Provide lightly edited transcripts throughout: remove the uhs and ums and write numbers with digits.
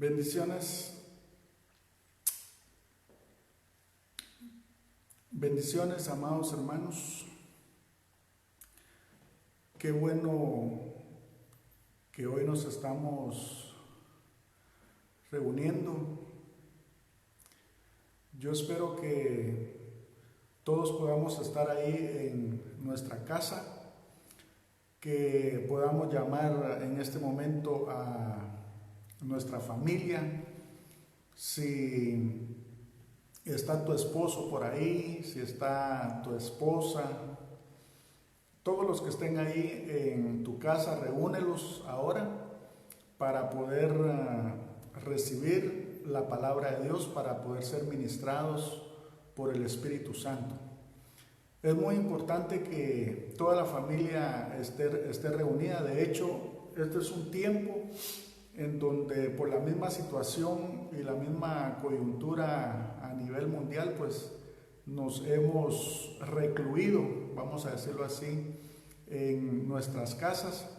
Bendiciones, bendiciones, amados hermanos. Qué bueno que hoy nos estamos reuniendo. Yo espero que todos podamos estar ahí en nuestra casa, que podamos llamar en este momento a nuestra familia. Si está tu esposo por ahí, si está tu esposa, todos los que estén ahí en tu casa, reúnelos ahora para poder recibir la palabra de Dios, para poder ser ministrados por el Espíritu Santo. Es muy importante que toda la familia esté reunida. De hecho, este es un tiempo en donde por la misma situación y la misma coyuntura a nivel mundial, pues nos hemos recluido, vamos a decirlo así, en nuestras casas,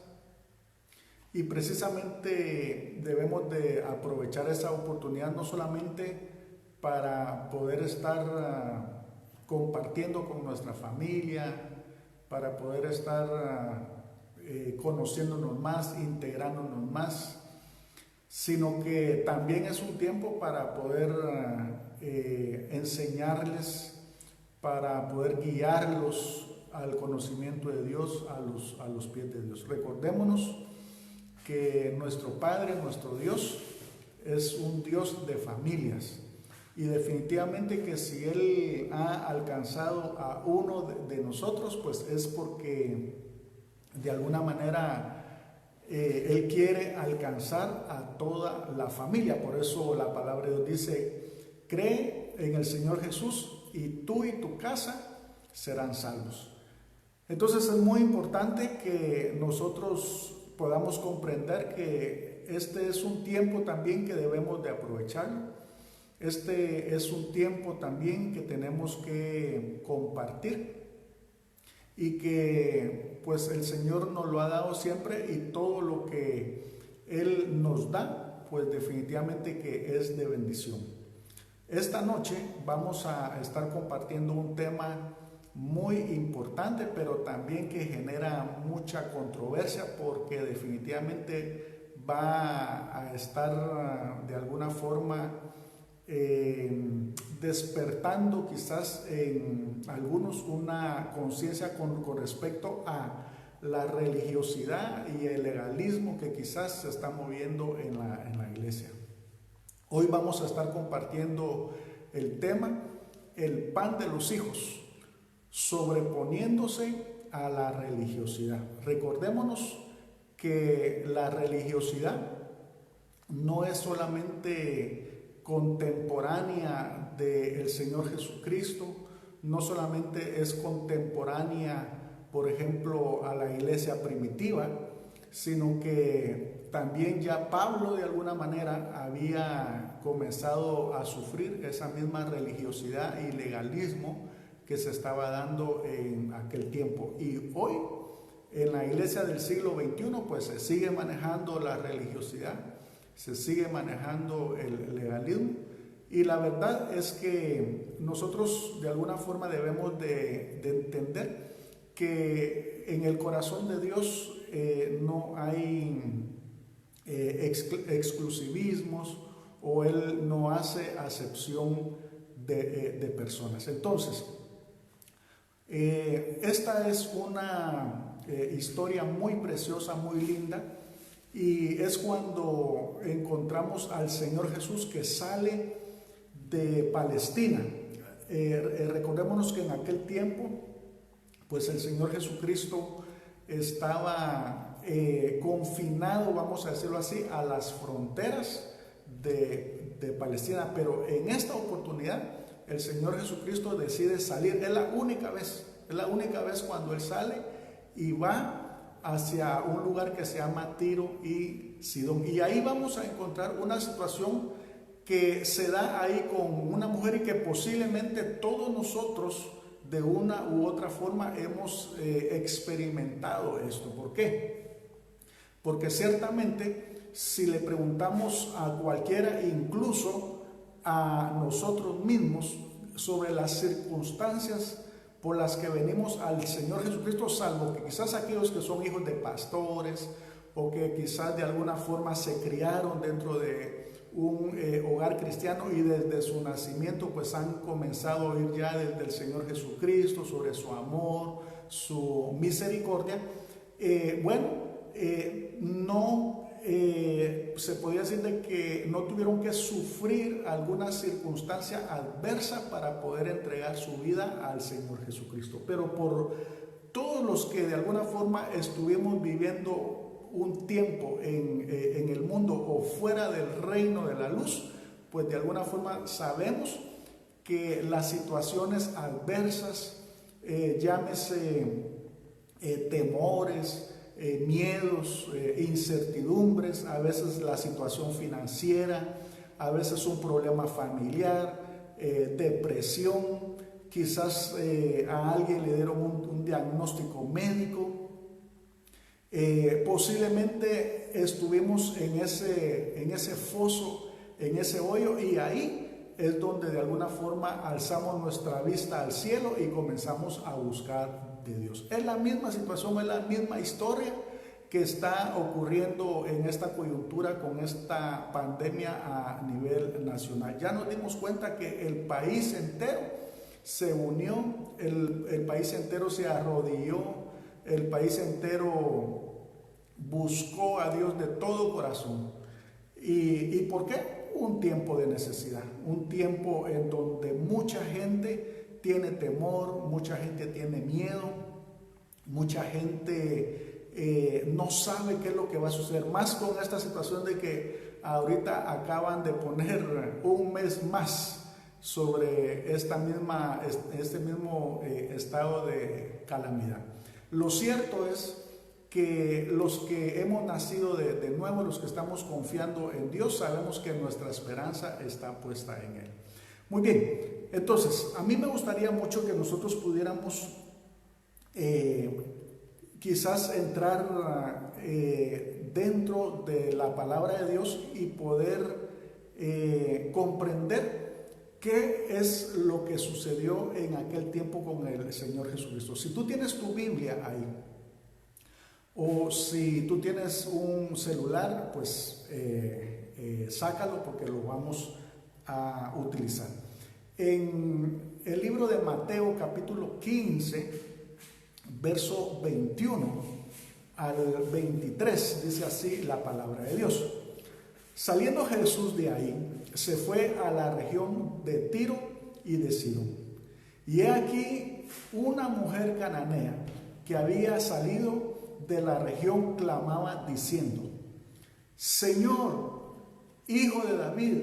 y precisamente debemos de aprovechar esa oportunidad no solamente para poder estar compartiendo con nuestra familia, para poder estar conociéndonos más, integrándonos más, sino que también es un tiempo para poder enseñarles, para poder guiarlos al conocimiento de Dios, a los pies de Dios. Recordémonos que nuestro Padre, nuestro Dios, es un Dios de familias, y definitivamente que si Él ha alcanzado a uno de nosotros, pues es porque de alguna manera Él quiere alcanzar a toda la familia. Por eso la palabra de Dios dice: cree en el Señor Jesús y tú y tu casa serán salvos. Entonces es muy importante que nosotros podamos comprender que este es un tiempo también que debemos de aprovechar. Este es un tiempo también que tenemos que compartir, y que pues el Señor nos lo ha dado siempre, y todo lo que Él nos da, pues definitivamente que es de bendición. Esta noche vamos a estar compartiendo un tema muy importante, pero también que genera mucha controversia, porque definitivamente va a estar de alguna forma despertando quizás en algunos una conciencia con respecto a la religiosidad y el legalismo que quizás se está moviendo en la iglesia. Hoy vamos a estar compartiendo el tema: el pan de los hijos, sobreponiéndose a la religiosidad. Recordémonos que la religiosidad no es solamente contemporánea del Señor Jesucristo, no solamente es contemporánea, por ejemplo, a la iglesia primitiva, sino que también ya Pablo de alguna manera había comenzado a sufrir esa misma religiosidad y legalismo que se estaba dando en aquel tiempo. Y hoy en la iglesia del siglo XXI pues se sigue manejando la religiosidad, se sigue manejando el legalismo, y la verdad es que nosotros de alguna forma debemos de entender que en el corazón de Dios no hay exclusivismos, o Él no hace acepción de personas. Entonces, esta es una historia muy preciosa, muy linda, y es cuando encontramos al Señor Jesús que sale de Palestina. Recordémonos que en aquel tiempo pues el Señor Jesucristo estaba confinado, vamos a decirlo así, a las fronteras de Palestina, pero en esta oportunidad el Señor Jesucristo decide salir. Es la única vez cuando Él sale y va hacia un lugar que se llama Tiro y Sidón, y ahí vamos a encontrar una situación que se da ahí con una mujer, y que posiblemente todos nosotros de una u otra forma hemos experimentado esto. ¿Por qué? Porque ciertamente si le preguntamos a cualquiera, incluso a nosotros mismos, sobre las circunstancias por las que venimos al Señor Jesucristo, salvo que quizás aquellos que son hijos de pastores o que quizás de alguna forma se criaron dentro de un hogar cristiano y desde su nacimiento pues han comenzado a oír ya desde el Señor Jesucristo sobre su amor, su misericordia. No se podría decir de que no tuvieron que sufrir alguna circunstancia adversa para poder entregar su vida al Señor Jesucristo, pero por todos los que de alguna forma estuvimos viviendo un tiempo en el mundo o fuera del reino de la luz, pues de alguna forma sabemos que las situaciones adversas, llámese temores, miedos, incertidumbres, a veces la situación financiera, a veces un problema familiar, depresión, quizás a alguien le dieron un diagnóstico médico. Posiblemente estuvimos en ese foso, en ese hoyo, y ahí es donde de alguna forma alzamos nuestra vista al cielo y comenzamos a buscar de Dios. Es la misma situación, es la misma historia que está ocurriendo en esta coyuntura con esta pandemia a nivel nacional. Ya nos dimos cuenta que el país entero se unió, el país entero se arrodilló, el país entero buscó a Dios de todo corazón. ¿Y por qué? Un tiempo de necesidad, un tiempo en donde mucha gente tiene temor, mucha gente tiene miedo, mucha gente no sabe qué es lo que va a suceder, más con esta situación de que ahorita acaban de poner un mes más sobre este mismo estado de calamidad. Lo cierto es que los que hemos nacido de nuevo, los que estamos confiando en Dios, sabemos que nuestra esperanza está puesta en Él. Muy bien, entonces a mí me gustaría mucho que nosotros pudiéramos quizás entrar dentro de la palabra de Dios y poder comprender qué es lo que sucedió en aquel tiempo con el Señor Jesucristo. Si tú tienes tu Biblia ahí, o si tú tienes un celular, pues sácalo porque lo vamos a utilizar. En el libro de Mateo capítulo 15, verso 21 al 23, dice así la palabra de Dios. Saliendo Jesús de ahí, se fue a la región de Tiro y de Sidón. Y he aquí una mujer cananea que había salido de la región clamaba diciendo: Señor, Hijo de David,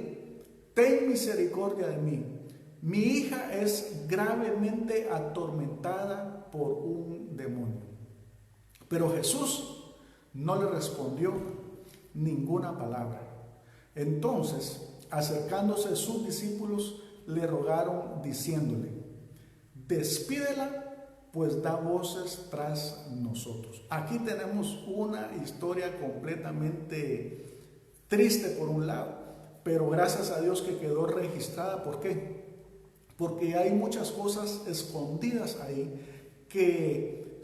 ten misericordia de mí. Mi hija es gravemente atormentada por un demonio. Pero Jesús no le respondió ninguna palabra. Entonces, acercándose sus discípulos, le rogaron diciéndole: despídela, pues da voces tras nosotros. Aquí tenemos una historia completamente triste por un lado, pero gracias a Dios que quedó registrada. ¿Por qué? Porque hay muchas cosas escondidas ahí que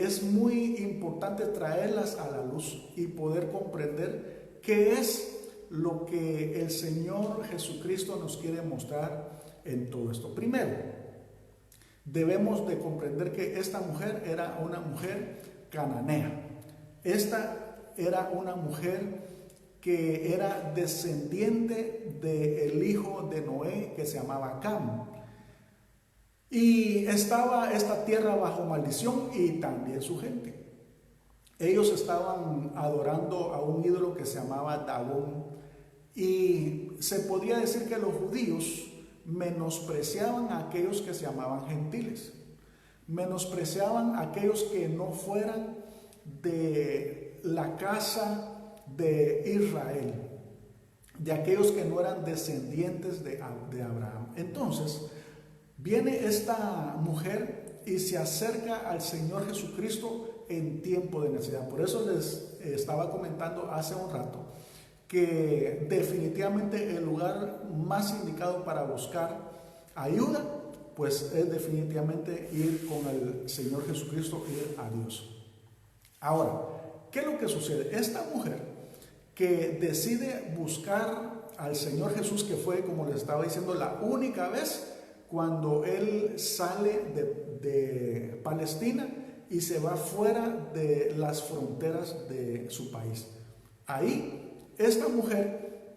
es muy importante traerlas a la luz y poder comprender qué es lo que el Señor Jesucristo nos quiere mostrar en todo esto. Primero, debemos de comprender que esta mujer era una mujer cananea. Esta era una mujer que era descendiente del hijo de Noé, que se llamaba Cam. Y estaba esta tierra bajo maldición y también su gente. Ellos estaban adorando a un ídolo que se llamaba Dagón. Y se podría decir que los judíos menospreciaban a aquellos que se llamaban gentiles, menospreciaban a aquellos que no fueran de la casa de Israel, de aquellos que no eran descendientes de Abraham. Entonces viene esta mujer y se acerca al Señor Jesucristo en tiempo de necesidad. Por eso les estaba comentando hace un rato, que definitivamente el lugar más indicado para buscar ayuda, pues es definitivamente ir con el Señor Jesucristo, ir a Dios. Ahora, ¿qué es lo que sucede? Esta mujer que decide buscar al Señor Jesús, que fue, como les estaba diciendo, la única vez cuando Él sale de Palestina y se va fuera de las fronteras de su país. Ahí, esta mujer,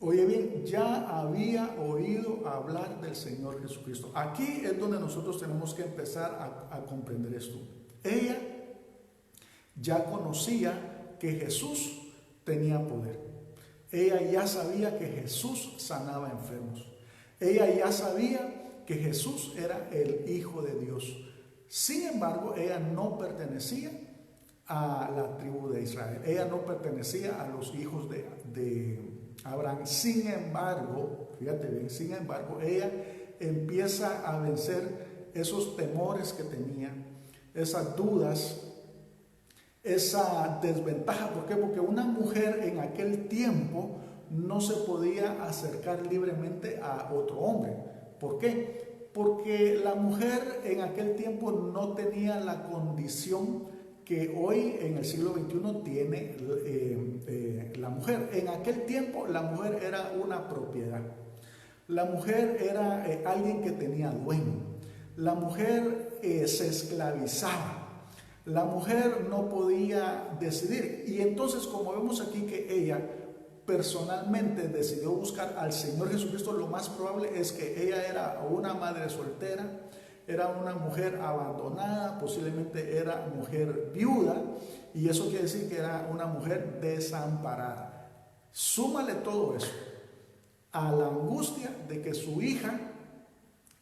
oye bien, ya había oído hablar del Señor Jesucristo. Aquí es donde nosotros tenemos que empezar a comprender esto. Ella ya conocía que Jesús tenía poder. Ella ya sabía que Jesús sanaba enfermos. Ella ya sabía que Jesús era el Hijo de Dios. Sin embargo, ella no pertenecía a la tribu de Israel. Ella no pertenecía a los hijos de Abraham. Sin embargo, fíjate bien, sin embargo, ella empieza a vencer esos temores que tenía, esas dudas, esa desventaja. ¿Por qué? Porque una mujer en aquel tiempo no se podía acercar libremente a otro hombre. ¿Por qué? Porque la mujer en aquel tiempo no tenía la condición que hoy en el siglo XXI tiene la mujer. En aquel tiempo la mujer era una propiedad. La mujer era alguien que tenía dueño. La mujer se esclavizaba. La mujer no podía decidir. Y entonces, como vemos aquí que ella personalmente decidió buscar al Señor Jesucristo, lo más probable es que ella era una madre soltera, era una mujer abandonada, posiblemente era mujer viuda, y eso quiere decir que era una mujer desamparada. Súmale todo eso a la angustia de que su hija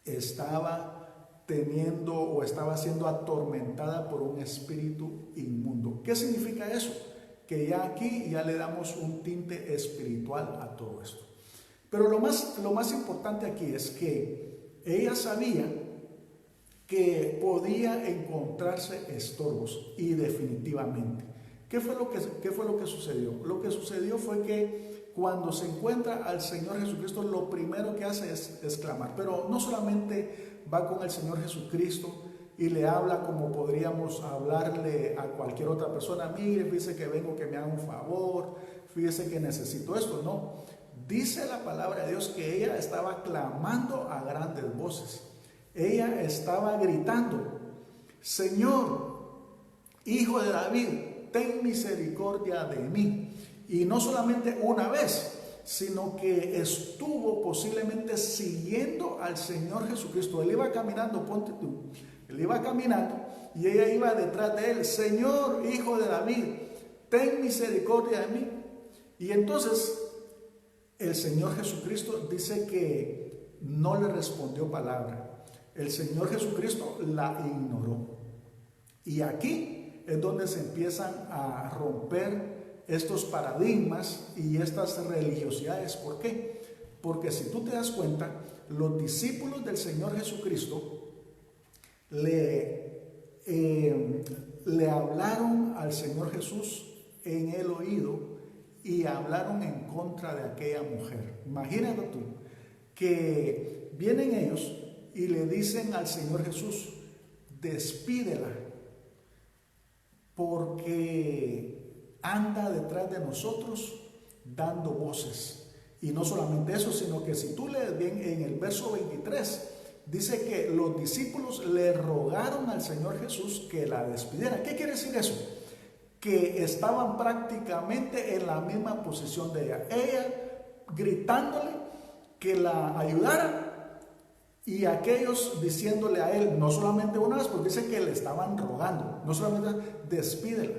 estaba teniendo o estaba siendo atormentada por un espíritu inmundo. ¿Qué significa eso? Que ya aquí ya le damos un tinte espiritual a todo esto. Pero lo más importante aquí es que ella sabía que podía encontrarse estorbos, y definitivamente. ¿Qué fue lo que sucedió? Lo que sucedió fue que cuando se encuentra al Señor Jesucristo, lo primero que hace es clamar. Pero no solamente va con el Señor Jesucristo y le habla como podríamos hablarle a cualquier otra persona. Mire, fíjese que vengo, que me haga un favor, fíjese que necesito esto. No, dice la palabra de Dios que ella estaba clamando a grandes voces. Ella estaba gritando: Señor, Hijo de David, ten misericordia de mí. Y no solamente una vez, sino que estuvo posiblemente siguiendo al Señor Jesucristo. Él iba caminando, ponte tú, él iba caminando y ella iba detrás de él: Señor, Hijo de David, ten misericordia de mí. Y entonces el Señor Jesucristo dice que no le respondió palabra. El Señor Jesucristo la ignoró. Y aquí es donde se empiezan a romper estos paradigmas y estas religiosidades. ¿Por qué? Porque si tú te das cuenta, los discípulos del Señor Jesucristo le hablaron al Señor Jesús en el oído y hablaron en contra de aquella mujer. Imagínate tú que vienen ellos y le dicen al Señor Jesús: despídela, porque anda detrás de nosotros dando voces. Y no solamente eso, sino que si tú lees bien en el verso 23, dice que los discípulos le rogaron al Señor Jesús que la despidiera. ¿Qué quiere decir eso? Que estaban prácticamente en la misma posición de ella. Ella gritándole que la ayudara, y aquellos diciéndole a él, no solamente una vez, porque dice que le estaban rogando, no solamente despídela.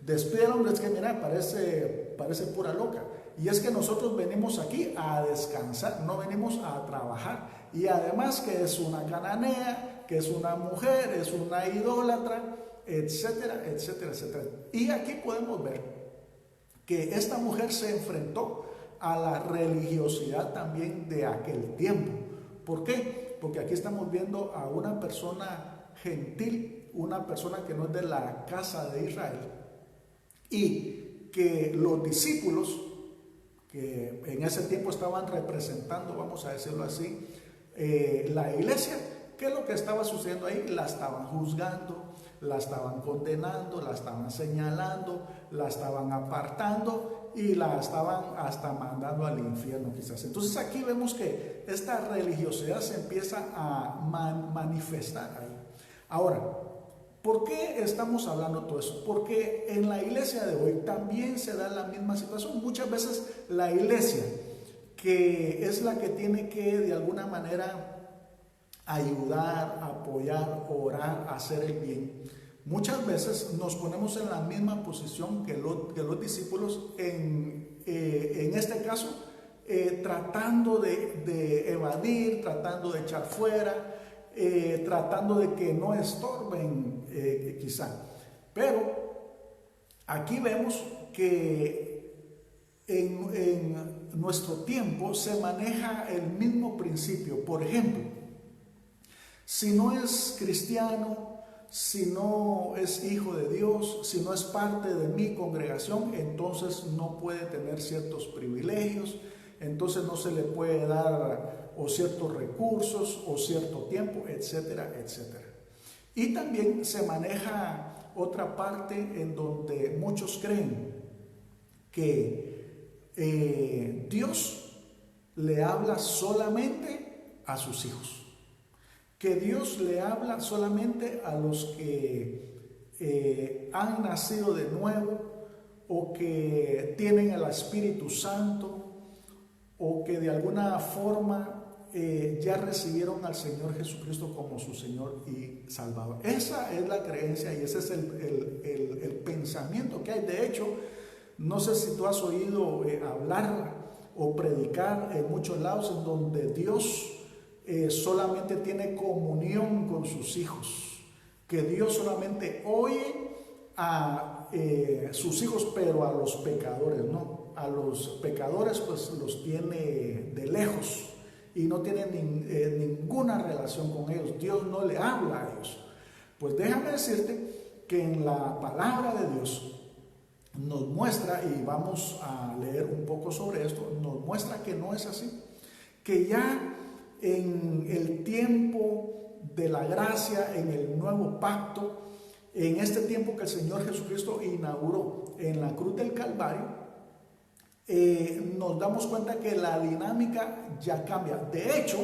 Despídela, hombre, es que mira, parece pura loca. Y es que nosotros venimos aquí a descansar, no venimos a trabajar. Y además que es una cananea, que es una mujer, es una idólatra, etcétera, etcétera, etcétera. Y aquí podemos ver que esta mujer se enfrentó a la religiosidad también de aquel tiempo. ¿Por qué? Porque aquí estamos viendo a una persona gentil, una persona que no es de la casa de Israel, y que los discípulos, que en ese tiempo estaban representando, vamos a decirlo así, la iglesia, ¿qué es lo que estaba sucediendo ahí? La estaban juzgando, la estaban condenando, la estaban señalando, la estaban apartando y la estaban hasta mandando al infierno quizás. Entonces aquí vemos que esta religiosidad se empieza a manifestar ahí. Ahora, ¿por qué estamos hablando de todo eso? Porque en la iglesia de hoy también se da la misma situación. Muchas veces la iglesia, que es la que tiene que de alguna manera ayudar, apoyar, orar, hacer el bien, muchas veces nos ponemos en la misma posición que los discípulos, en este caso, tratando de evadir, tratando de echar fuera, tratando de que no estorben quizá. Pero aquí vemos que en nuestro tiempo se maneja el mismo principio. Por ejemplo, si no es cristiano, si no es hijo de Dios, si no es parte de mi congregación, entonces no puede tener ciertos privilegios, entonces no se le puede dar o ciertos recursos o cierto tiempo, etcétera, etcétera. Y también se maneja otra parte en donde muchos creen que Dios le habla solamente a sus hijos, que Dios le habla solamente a los que han nacido de nuevo o que tienen el Espíritu Santo o que de alguna forma ya recibieron al Señor Jesucristo como su Señor y Salvador. Esa es la creencia y ese es el pensamiento que hay. De hecho, no sé si tú has oído hablar o predicar en muchos lados en donde Dios solamente tiene comunión con sus hijos, que Dios solamente oye a sus hijos, pero a los pecadores no. A los pecadores pues los tiene de lejos y no tiene ninguna relación con ellos. Dios no le habla a ellos. Pues déjame decirte que en la palabra de Dios nos muestra, y vamos a leer un poco sobre esto, nos muestra que no es así, que ya en el tiempo de la gracia, en el nuevo pacto, en este tiempo que el Señor Jesucristo inauguró en la cruz del Calvario, nos damos cuenta que la dinámica ya cambia. De hecho,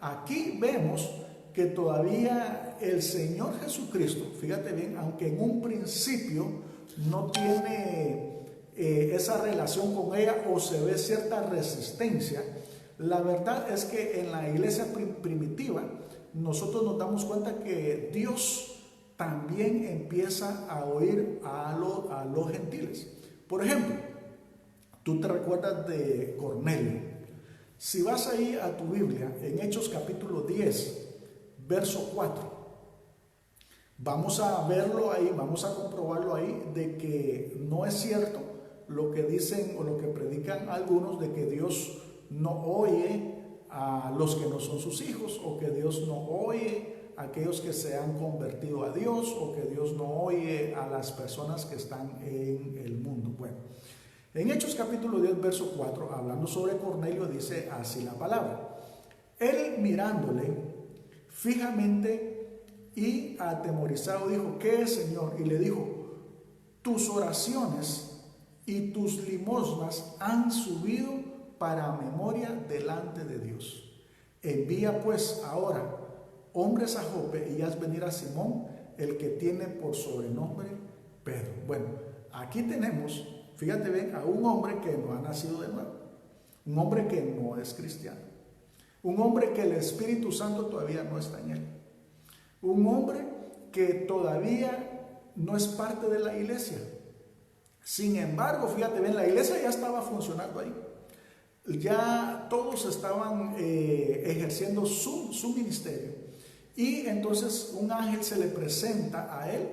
aquí vemos que todavía el Señor Jesucristo, fíjate bien, aunque en un principio no tiene esa relación con ella o se ve cierta resistencia, la verdad es que en la iglesia primitiva nosotros nos damos cuenta que Dios también empieza a oír a los gentiles. Por ejemplo, tú te recuerdas de Cornelio. Si vas ahí a tu Biblia, en Hechos capítulo 10, verso 4, vamos a verlo ahí, vamos a comprobarlo ahí, de que no es cierto lo que dicen o lo que predican algunos de que Dios no oye a los que no son sus hijos, o que Dios no oye a aquellos que se han convertido a Dios, o que Dios no oye a las personas que están en el mundo. Bueno, en Hechos capítulo 10, verso 4, hablando sobre Cornelio, dice así la palabra: él mirándole fijamente y atemorizado dijo: ¿qué es, Señor? Y le dijo: tus oraciones y tus limosnas han subido para memoria delante de Dios. Envía pues ahora hombres a Jope y haz venir a Simón, el que tiene por sobrenombre Pedro. Bueno, aquí tenemos, fíjate bien, a un hombre que no ha nacido de nuevo, un hombre que no es cristiano, un hombre que el Espíritu Santo todavía no está en él, un hombre que todavía no es parte de la iglesia. Sin embargo, fíjate bien, la iglesia ya estaba funcionando ahí. Ya todos estaban ejerciendo su ministerio. Y entonces un ángel se le presenta a él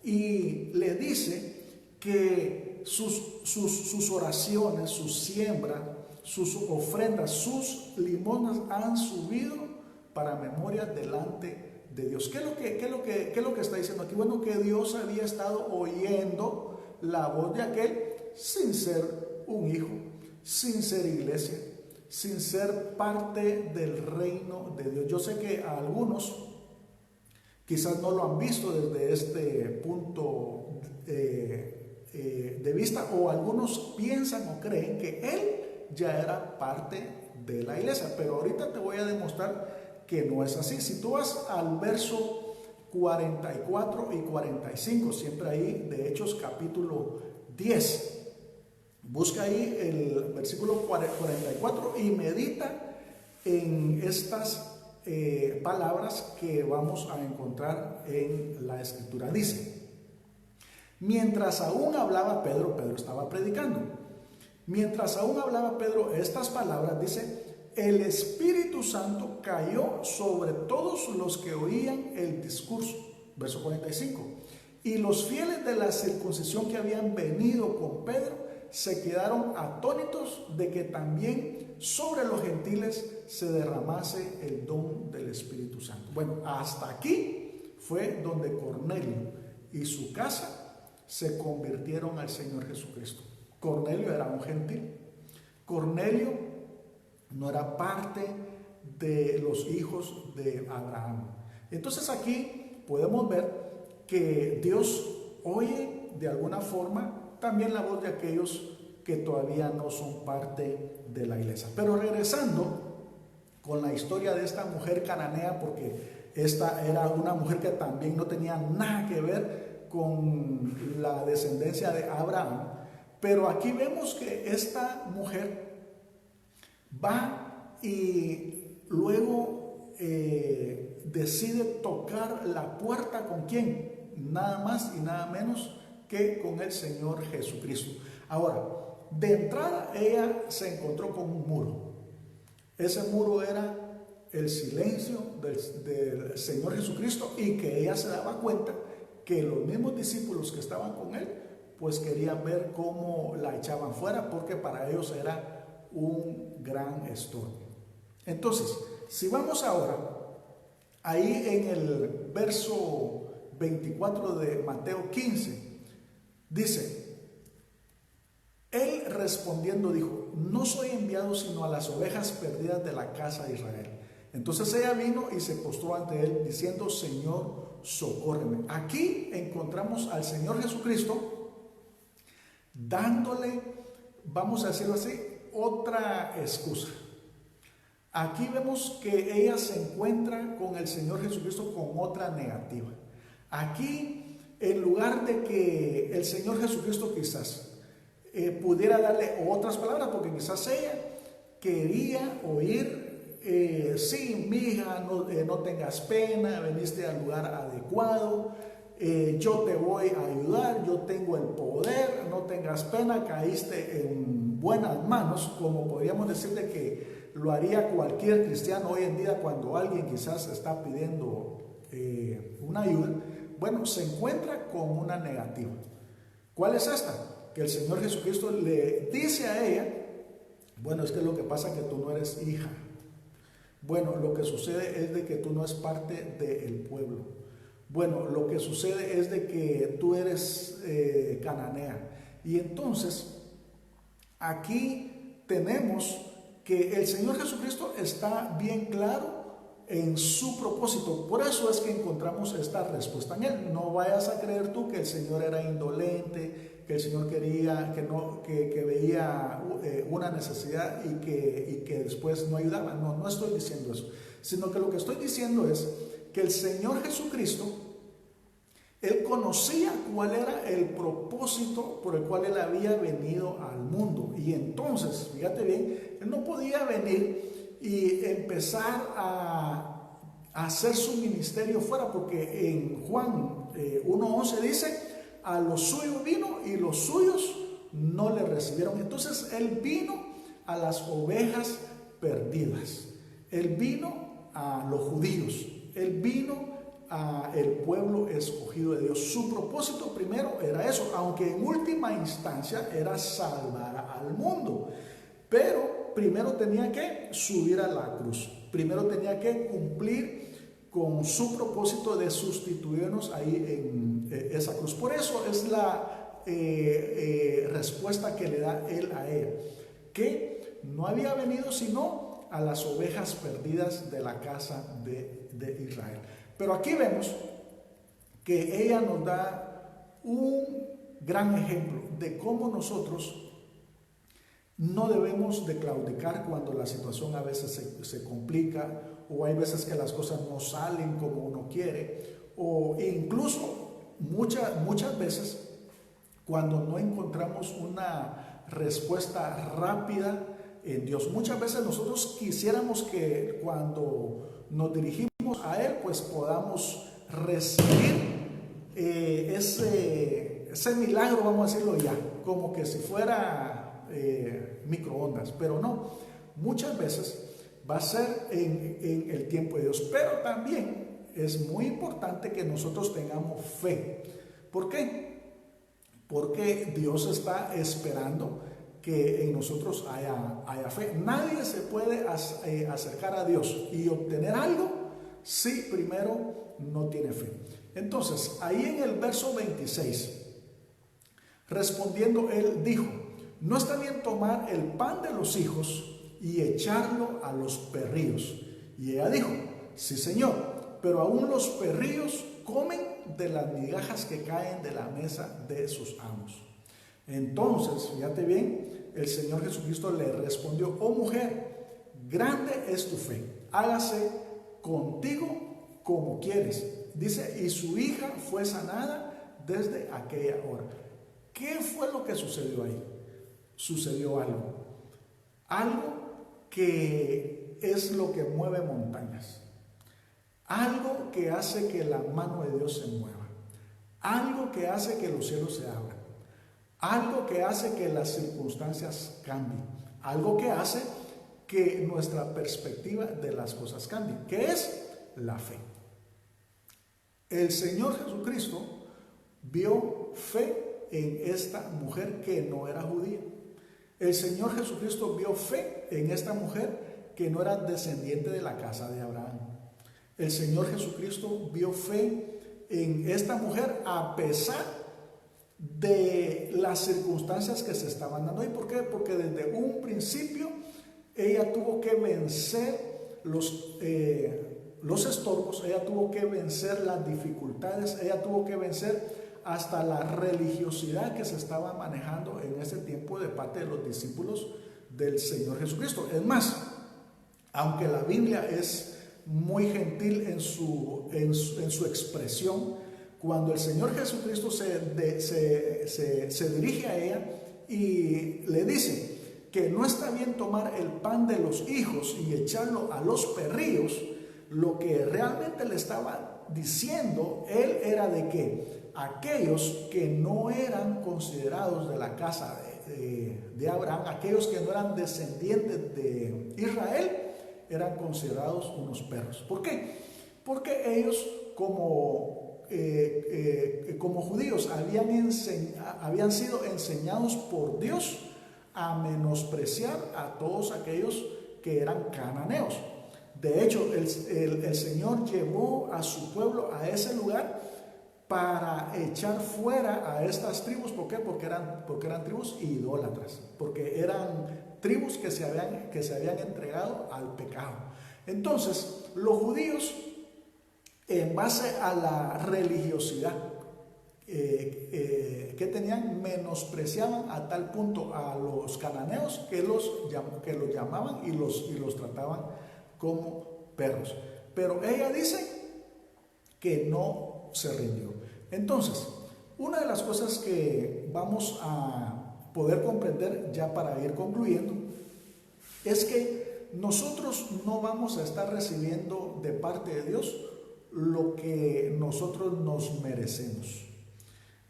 y le dice que sus oraciones, su siembra, sus ofrendas, sus limosnas han subido para memoria delante de Dios. ¿Qué es lo que está diciendo aquí? Bueno, que Dios había estado oyendo la voz de aquel sin ser un hijo, sin ser iglesia, sin ser parte del reino de Dios. Yo sé que a algunos quizás no lo han visto desde este punto de vista, o algunos piensan o creen que él ya era parte de la iglesia, pero ahorita te voy a demostrar que no es así. Si tú vas al verso 44 y 45, siempre ahí de Hechos capítulo 10, busca ahí el versículo 44 y medita en estas palabras que vamos a encontrar en la escritura. Dice: mientras aún hablaba Pedro estaba predicando. Mientras aún hablaba Pedro estas palabras, dice, el Espíritu Santo cayó sobre todos los que oían el discurso. Verso 45. Y los fieles de la circuncisión que habían venido con Pedro se quedaron atónitos de que también sobre los gentiles se derramase el don del Espíritu Santo. Bueno, hasta aquí fue donde Cornelio y su casa se convirtieron al Señor Jesucristo. Cornelio era un gentil. Cornelio no era parte de los hijos de Abraham. Entonces aquí podemos ver que Dios oye de alguna forma también la voz de aquellos que todavía no son parte de la iglesia. Pero regresando con la historia de esta mujer cananea, porque esta era una mujer que también no tenía nada que ver con la descendencia de Abraham, pero aquí vemos que esta mujer va y luego decide tocar la puerta. ¿Con quién? Nada más y nada menos que con el Señor Jesucristo. Ahora, de entrada ella se encontró con un muro. Ese muro era el silencio del Señor Jesucristo, y que ella se daba cuenta que los mismos discípulos que estaban con él pues querían ver cómo la echaban fuera, porque para ellos era un gran estorbo. Entonces, si vamos ahora ahí en el verso 24 de Mateo 15, dice: él respondiendo dijo: no soy enviado sino a las ovejas perdidas de la casa de Israel. Entonces ella vino y se postró ante él diciendo: Señor, socórreme. Aquí encontramos al Señor Jesucristo dándole, vamos a decirlo así, otra excusa. Aquí vemos que ella se encuentra con el Señor Jesucristo con otra negativa. Aquí, en lugar de que el Señor Jesucristo quizás pudiera darle otras palabras, porque quizás ella quería oír: sí, mija, no tengas pena, veniste al lugar adecuado, yo te voy a ayudar, yo tengo el poder, no tengas pena, caíste en buenas manos, como podríamos decirle que lo haría cualquier cristiano hoy en día cuando alguien quizás está pidiendo una ayuda. Bueno, se encuentra con una negativa. ¿Cuál es esta? Que el Señor Jesucristo le dice a ella: bueno, es que lo que pasa es que tú no eres hija. Bueno, lo que sucede es de que tú no eres parte del pueblo. Bueno, lo que sucede es de que tú eres cananea. Y entonces, aquí tenemos que el Señor Jesucristo está bien claro en su propósito. Por eso es que encontramos esta respuesta en él. No vayas a creer tú que el Señor era indolente, que el Señor quería, que veía una necesidad y que después no ayudaba. No, no estoy diciendo eso, sino que lo que estoy diciendo es que el Señor Jesucristo, él conocía cuál era el propósito por el cual él había venido al mundo. Y entonces, fíjate bien, él no podía venir y empezar a hacer su ministerio fuera, porque en Juan 1:11 dice: a los suyos vino y los suyos no le recibieron. Entonces él vino a las ovejas perdidas, él vino a los judíos, él vino al pueblo escogido de Dios. Su propósito primero era eso, aunque en última instancia era salvar al mundo, pero primero tenía que subir a la cruz, primero tenía que cumplir con su propósito de sustituirnos ahí en esa cruz. Por eso es la respuesta que le da él a ella, que no había venido sino a las ovejas perdidas de la casa de Israel. Pero aquí vemos que ella nos da un gran ejemplo de cómo nosotros no debemos de claudicar cuando la situación a veces se complica, o hay veces que las cosas no salen como uno quiere, o incluso muchas veces cuando no encontramos una respuesta rápida en Dios. Muchas veces nosotros quisiéramos que cuando nos dirigimos a Él, pues podamos recibir ese milagro, vamos a decirlo ya, como que si fuera microondas, pero no, muchas veces va a ser en el tiempo de Dios. Pero también es muy importante que nosotros tengamos fe. ¿Por qué? Porque Dios está esperando que en nosotros haya fe. Nadie se puede acercar a Dios y obtener algo si primero no tiene fe. Entonces, ahí en el verso 26, respondiendo él dijo: no está bien tomar el pan de los hijos y echarlo a los perrillos. Y ella dijo: sí, Señor, pero aún los perrillos comen de las migajas que caen de la mesa de sus amos. Entonces, fíjate bien, el Señor Jesucristo le respondió: oh mujer, grande es tu fe, hágase contigo como quieres. Dice, y su hija fue sanada desde aquella hora. ¿Qué fue lo que sucedió ahí? Sucedió algo que es lo que mueve montañas, algo que hace que la mano de Dios se mueva, algo que hace que los cielos se abran, algo que hace que las circunstancias cambien, algo que hace que nuestra perspectiva de las cosas cambie, que es la fe. El Señor Jesucristo vio fe en esta mujer que no era judía. El Señor Jesucristo vio fe en esta mujer que no era descendiente de la casa de Abraham. El Señor Jesucristo vio fe en esta mujer a pesar de las circunstancias que se estaban dando. ¿Y por qué? Porque desde un principio ella tuvo que vencer los estorbos, ella tuvo que vencer las dificultades, ella tuvo que vencer hasta la religiosidad que se estaba manejando en ese tiempo de parte de los discípulos del Señor Jesucristo. Es más, aunque la Biblia es muy gentil en su expresión, cuando el Señor Jesucristo se dirige a ella y le dice que no está bien tomar el pan de los hijos y echarlo a los perrillos, lo que realmente le estaba diciendo él era de que aquellos que no eran considerados de la casa de Abraham, aquellos que no eran descendientes de Israel, eran considerados unos perros. ¿Por qué? Porque ellos como judíos habían sido enseñados por Dios a menospreciar a todos aquellos que eran cananeos. De hecho, el Señor llevó a su pueblo a ese lugar para echar fuera a estas tribus. ¿Por qué? Porque eran tribus idólatras, porque eran tribus que se habían entregado al pecado. Entonces, los judíos, en base a la religiosidad que tenían, menospreciaban a tal punto a los cananeos que los llamaban y los trataban como perros. Pero ella dice que no se rindió. Entonces, una de las cosas que vamos a poder comprender ya para ir concluyendo es que nosotros no vamos a estar recibiendo de parte de Dios lo que nosotros nos merecemos.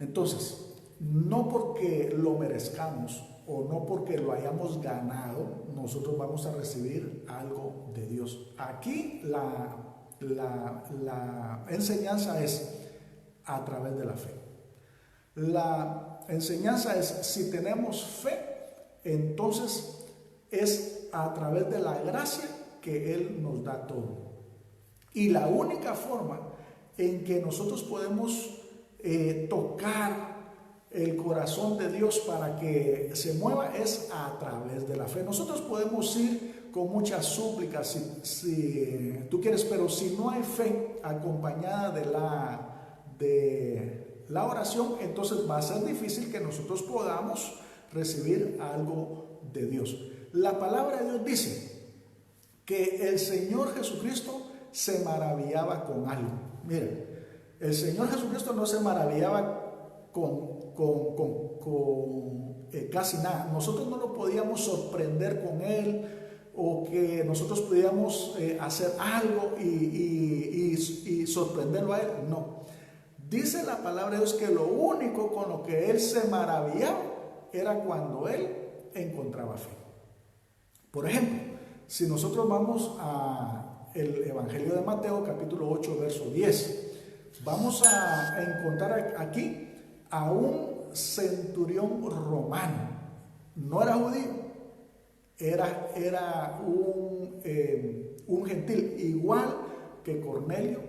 Entonces, no porque lo merezcamos o no porque lo hayamos ganado, nosotros vamos a recibir algo de Dios. Aquí la enseñanza es a través de la fe. La enseñanza es, si tenemos fe, entonces es a través de la gracia que Él nos da todo. Y la única forma en que nosotros podemos tocar el corazón de Dios para que se mueva es a través de la fe. Nosotros podemos ir con muchas súplicas si tú quieres, pero si no hay fe acompañada de la oración, entonces va a ser difícil que nosotros podamos recibir algo de Dios. La palabra de Dios dice que el Señor Jesucristo se maravillaba con algo. Miren, el Señor Jesucristo no se maravillaba con casi nada. Nosotros no lo podíamos sorprender con Él, o que nosotros pudiéramos hacer algo y sorprenderlo a Él. No. Dice la palabra de Dios que lo único con lo que Él se maravillaba era cuando Él encontraba fe. Por ejemplo, si nosotros vamos a el Evangelio de Mateo, capítulo 8, verso 10, vamos a encontrar aquí a un centurión romano. No era judío, era un gentil, igual que Cornelio,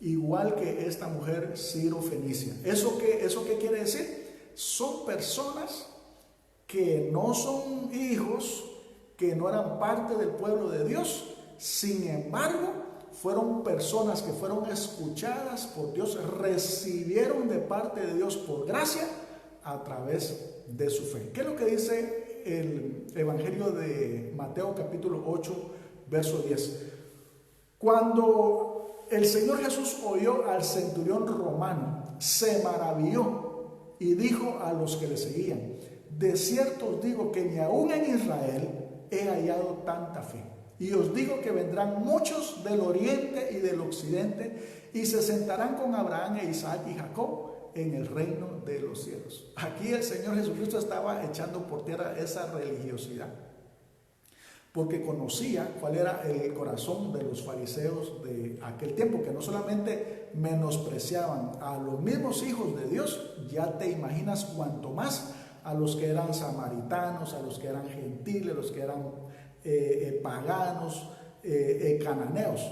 igual que esta mujer Ciro-Fenicia. ¿Eso qué quiere decir? Son personas que no son hijos, que no eran parte del pueblo de Dios. Sin embargo, fueron personas que fueron escuchadas por Dios, recibieron de parte de Dios por gracia a través de su fe. ¿Qué es lo que dice el Evangelio de Mateo capítulo 8, verso 10? Cuando el Señor Jesús oyó al centurión romano, se maravilló y dijo a los que le seguían: de cierto os digo que ni aún en Israel he hallado tanta fe. Y os digo que vendrán muchos del oriente y del occidente y se sentarán con Abraham e Isaac y Jacob en el reino de los cielos. Aquí el Señor Jesucristo estaba echando por tierra esa religiosidad, porque conocía cuál era el corazón de los fariseos de aquel tiempo, que no solamente menospreciaban a los mismos hijos de Dios, ya te imaginas cuanto más a los que eran samaritanos, a los que eran gentiles, los que eran paganos, cananeos.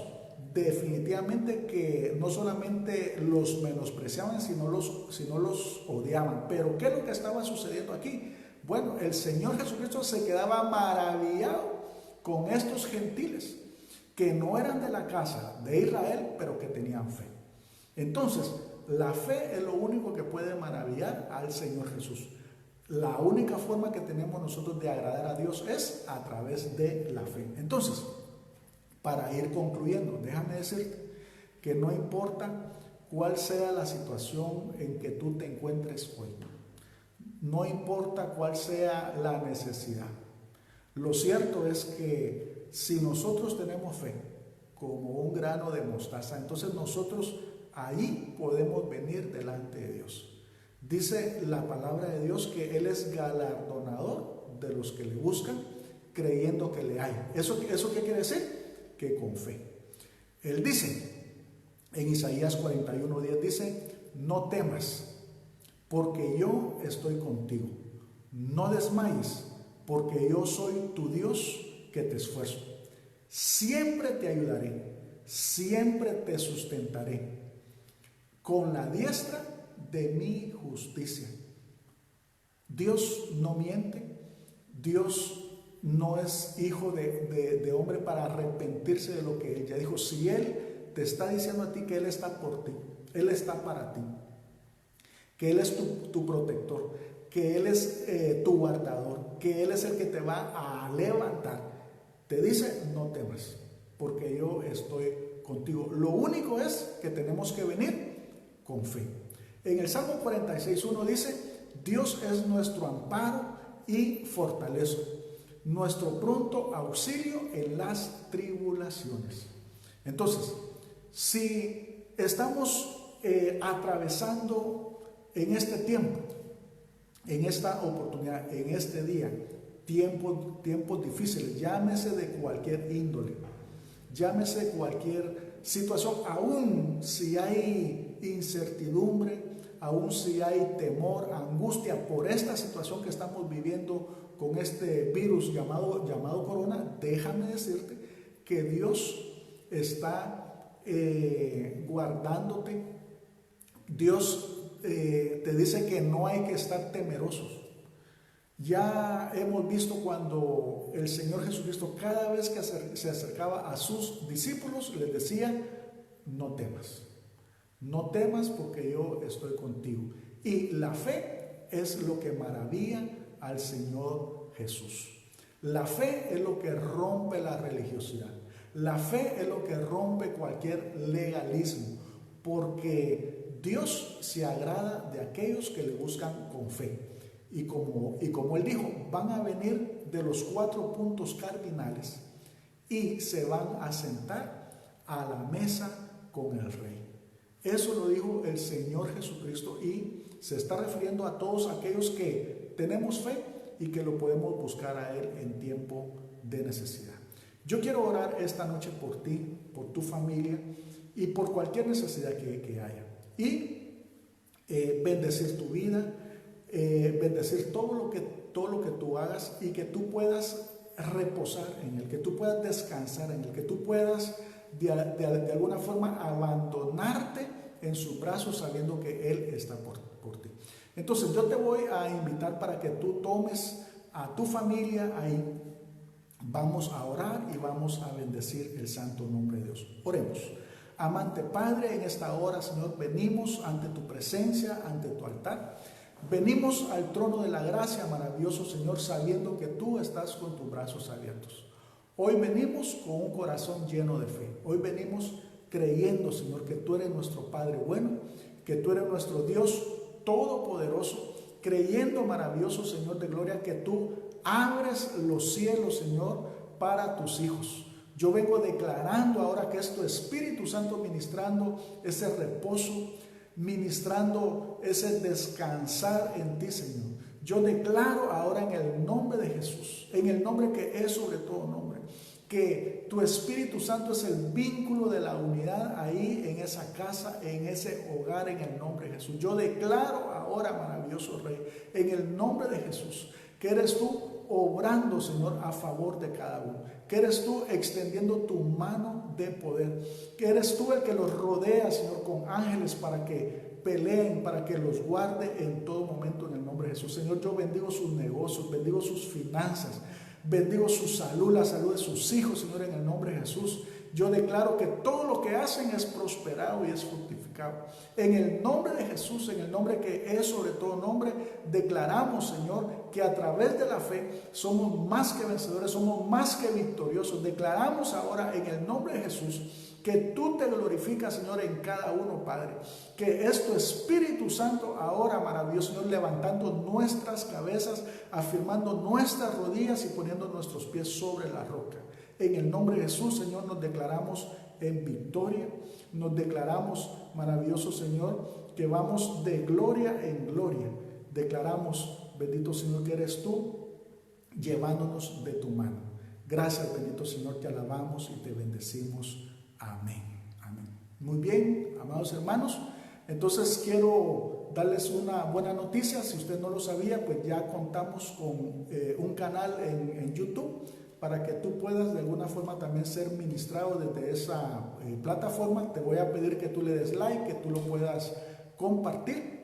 Definitivamente que no solamente los menospreciaban, sino los odiaban. Pero ¿qué es lo que estaba sucediendo aquí? Bueno, el Señor Jesucristo se quedaba maravillado con estos gentiles que no eran de la casa de Israel, pero que tenían fe. Entonces, la fe es lo único que puede maravillar al Señor Jesús. La única forma que tenemos nosotros de agradar a Dios es a través de la fe. Entonces, para ir concluyendo, déjame decirte que no importa cuál sea la situación en que tú te encuentres hoy, no importa cuál sea la necesidad, lo cierto es que si nosotros tenemos fe como un grano de mostaza, entonces nosotros ahí podemos venir delante de Dios. Dice la palabra de Dios que Él es galardonador de los que le buscan, creyendo que le hay. ¿Eso qué quiere decir? Que con fe. Él dice, en Isaías 41:10 dice: no temas, porque yo estoy contigo. No desmayes, porque yo soy tu Dios que te esfuerzo. Siempre te ayudaré, siempre te sustentaré con la diestra de mi justicia. Dios no miente, Dios no es hijo de hombre para arrepentirse de lo que Él ya dijo. Si Él te está diciendo a ti que Él está por ti, Él está para ti, que Él es tu protector, que Él es tu guardador, que Él es el que te va a levantar, te dice: no temas, porque yo estoy contigo. Lo único es que tenemos que venir con fe. En el Salmo 46:1 dice: Dios es nuestro amparo y fortaleza, nuestro pronto auxilio en las tribulaciones. Entonces, si estamos atravesando en este tiempo, en esta oportunidad, en este día, tiempos difíciles, llámese de cualquier índole, llámese cualquier situación, aún si hay incertidumbre, aún si hay temor, angustia por esta situación que estamos viviendo con este virus llamado corona, déjame decirte que Dios está guardándote. Dios te dice que no hay que estar temerosos. Ya hemos visto cuando el Señor Jesucristo cada vez que se acercaba a sus discípulos les decía: no temas porque yo estoy contigo. Y la fe es lo que maravilla al Señor Jesús. La fe es lo que rompe la religiosidad. La fe es lo que rompe cualquier legalismo, porque Dios se agrada de aquellos que le buscan con fe. Y como Él dijo, van a venir de los 4 puntos cardinales y se van a sentar a la mesa con el Rey. Eso lo dijo el Señor Jesucristo y se está refiriendo a todos aquellos que tenemos fe y que lo podemos buscar a Él en tiempo de necesidad. Yo quiero orar esta noche por ti, por tu familia y por cualquier necesidad que haya. Y bendecir tu vida, bendecir todo lo que tú hagas y que tú puedas reposar en Él, que tú puedas descansar en Él, que tú puedas de alguna forma abandonarte en sus brazos sabiendo que Él está por ti. Entonces yo te voy a invitar para que tú tomes a tu familia ahí. Vamos a orar y vamos a bendecir el santo nombre de Dios. Oremos. Amante Padre, en esta hora, Señor, venimos ante tu presencia, ante tu altar. Venimos al trono de la gracia, maravilloso Señor, sabiendo que tú estás con tus brazos abiertos. Hoy venimos con un corazón lleno de fe. Hoy venimos creyendo, Señor, que tú eres nuestro Padre bueno, que tú eres nuestro Dios todopoderoso, creyendo, maravilloso Señor de gloria, que tú abres los cielos, Señor, para tus hijos. Yo vengo declarando ahora que es tu Espíritu Santo ministrando ese reposo, ministrando ese descansar en ti, Señor. Yo declaro ahora en el nombre de Jesús, en el nombre que es sobre todo nombre, que tu Espíritu Santo es el vínculo de la unidad ahí en esa casa, en ese hogar, en el nombre de Jesús. Yo declaro ahora, maravilloso Rey, en el nombre de Jesús, que eres tú obrando, Señor, a favor de cada uno, que eres tú extendiendo tu mano de poder, que eres tú el que los rodea, Señor, con ángeles para que peleen, para que los guarde en todo momento en el nombre de Jesús. Señor, yo bendigo sus negocios, bendigo sus finanzas, bendigo su salud, la salud de sus hijos, Señor, en el nombre de Jesús. Yo declaro que todo lo que hacen es prosperado y es fructificado. En el nombre de Jesús, en el nombre que es sobre todo nombre, declaramos, Señor, que a través de la fe somos más que vencedores, somos más que victoriosos. Declaramos ahora en el nombre de Jesús que tú te glorificas, Señor, en cada uno, Padre. Que es tu Espíritu Santo ahora, maravilloso, Señor, levantando nuestras cabezas, afirmando nuestras rodillas y poniendo nuestros pies sobre la roca. En el nombre de Jesús, Señor, nos declaramos en victoria. Nos declaramos, maravilloso Señor, que vamos de gloria en gloria. Declaramos, bendito Señor, que eres tú, llevándonos de tu mano. Gracias, bendito Señor, te alabamos y te bendecimos. Amén. Amén. Muy bien, amados hermanos. Entonces quiero darles una buena noticia. Si usted no lo sabía, pues ya contamos con un canal en YouTube para que tú puedas de alguna forma también ser ministrado desde esa plataforma. Te voy a pedir que tú le des like, que tú lo puedas compartir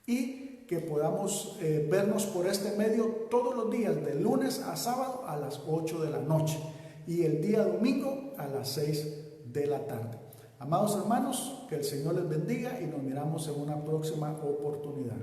y que podamos vernos por este medio todos los días, de lunes a sábado a las 8 de la noche y el día domingo a las 6 de la tarde. Amados hermanos, que el Señor les bendiga y nos miramos en una próxima oportunidad.